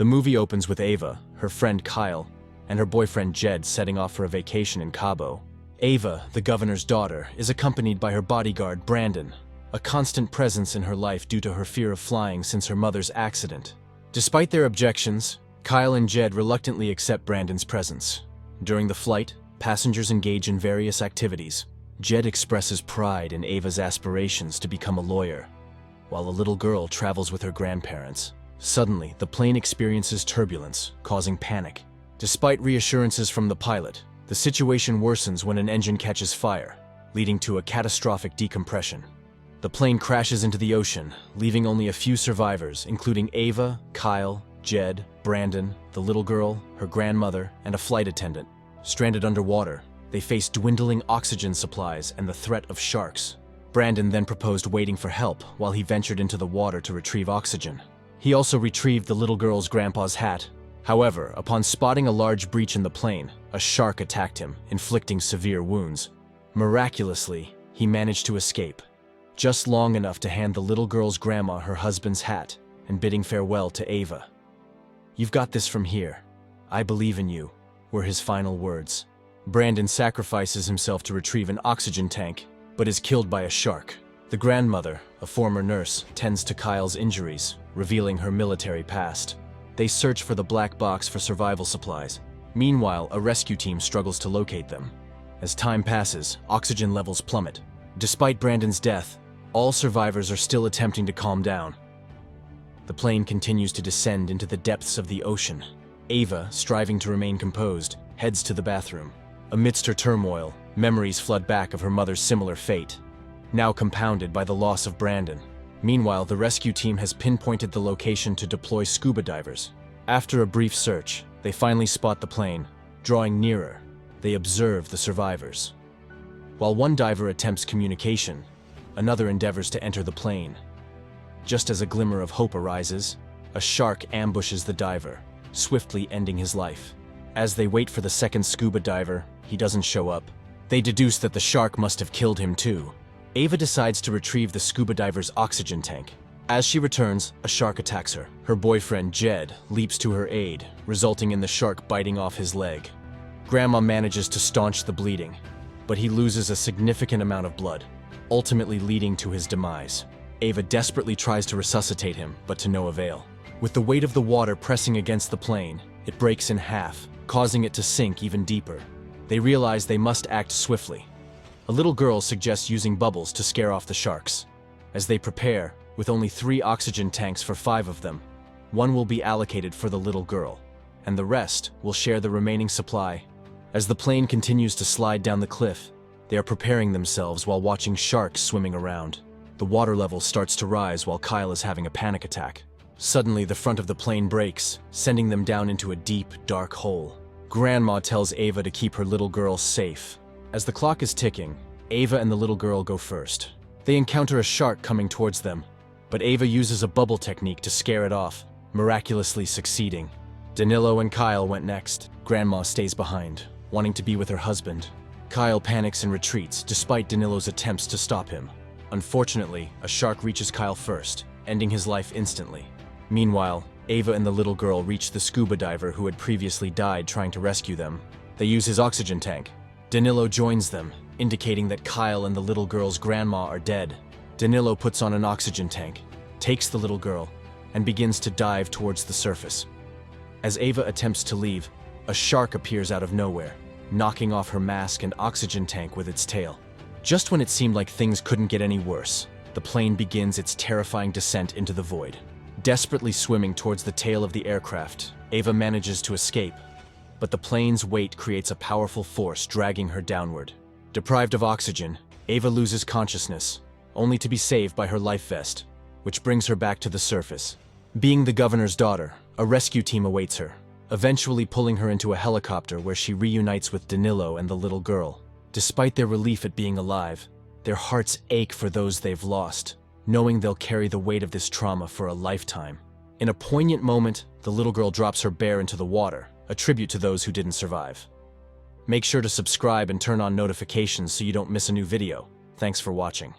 The movie opens with Ava, her friend Kyle, and her boyfriend Jed setting off for a vacation in Cabo. Ava, the governor's daughter, is accompanied by her bodyguard Brandon, a constant presence in her life due to her fear of flying since her mother's accident. Despite their objections, Kyle and Jed reluctantly accept Brandon's presence. During the flight, passengers engage in various activities. Jed expresses pride in Ava's aspirations to become a lawyer, while a little girl travels with her grandparents. Suddenly, the plane experiences turbulence, causing panic. Despite reassurances from the pilot, the situation worsens when an engine catches fire, leading to a catastrophic decompression. The plane crashes into the ocean, leaving only a few survivors, including Ava, Kyle, Jed, Brandon, the little girl, her grandmother, and a flight attendant. Stranded underwater, they face dwindling oxygen supplies and the threat of sharks. Brandon then proposed waiting for help while he ventured into the water to retrieve oxygen. He also retrieved the little girl's grandpa's hat. However, upon spotting a large breach in the plane, a shark attacked him, inflicting severe wounds. Miraculously, he managed to escape, just long enough to hand the little girl's grandma her husband's hat and bidding farewell to Ava. "You've got this from here. I believe in you," were his final words. Brandon sacrifices himself to retrieve an oxygen tank, but is killed by a shark. The grandmother, a former nurse, tends to Kyle's injuries, revealing her military past. They search for the black box for survival supplies. Meanwhile, a rescue team struggles to locate them. As time passes, oxygen levels plummet. Despite Brandon's death, all survivors are still attempting to calm down. The plane continues to descend into the depths of the ocean. Ava, striving to remain composed, heads to the bathroom. Amidst her turmoil, memories flood back of her mother's similar fate, now compounded by the loss of Brandon. Meanwhile, the rescue team has pinpointed the location to deploy scuba divers. After a brief search, they finally spot the plane. Drawing nearer, they observe the survivors. While one diver attempts communication, another endeavors to enter the plane. Just as a glimmer of hope arises, a shark ambushes the diver, swiftly ending his life. As they wait for the second scuba diver, he doesn't show up. They deduce that the shark must have killed him too. Ava decides to retrieve the scuba diver's oxygen tank. As she returns, a shark attacks her. Her boyfriend, Jed, leaps to her aid, resulting in the shark biting off his leg. Grandma manages to staunch the bleeding, but he loses a significant amount of blood, ultimately leading to his demise. Ava desperately tries to resuscitate him, but to no avail. With the weight of the water pressing against the plane, it breaks in half, causing it to sink even deeper. They realize they must act swiftly. A little girl suggests using bubbles to scare off the sharks. As they prepare, with only 3 oxygen tanks for 5 of them, one will be allocated for the little girl, and the rest will share the remaining supply. As the plane continues to slide down the cliff, they are preparing themselves while watching sharks swimming around. The water level starts to rise while Kyle is having a panic attack. Suddenly, the front of the plane breaks, sending them down into a deep, dark hole. Grandma tells Ava to keep her little girl safe. As the clock is ticking, Ava and the little girl go first. They encounter a shark coming towards them, but Ava uses a bubble technique to scare it off, miraculously succeeding. Danilo and Kyle went next. Grandma stays behind, wanting to be with her husband. Kyle panics and retreats, despite Danilo's attempts to stop him. Unfortunately, a shark reaches Kyle first, ending his life instantly. Meanwhile, Ava and the little girl reach the scuba diver who had previously died trying to rescue them. They use his oxygen tank. Danilo joins them, indicating that Kyle and the little girl's grandma are dead. Danilo puts on an oxygen tank, takes the little girl, and begins to dive towards the surface. As Ava attempts to leave, a shark appears out of nowhere, knocking off her mask and oxygen tank with its tail. Just when it seemed like things couldn't get any worse, the plane begins its terrifying descent into the void. Desperately swimming towards the tail of the aircraft, Ava manages to escape, but the plane's weight creates a powerful force dragging her downward. Deprived of oxygen, Ava loses consciousness, only to be saved by her life vest, which brings her back to the surface. Being the governor's daughter, a rescue team awaits her, eventually pulling her into a helicopter where she reunites with Danilo and the little girl. Despite their relief at being alive, their hearts ache for those they've lost, knowing they'll carry the weight of this trauma for a lifetime. In a poignant moment, the little girl drops her bear into the water, a tribute to those who didn't survive. Make sure to subscribe and turn on notifications so you don't miss a new video. Thanks for watching.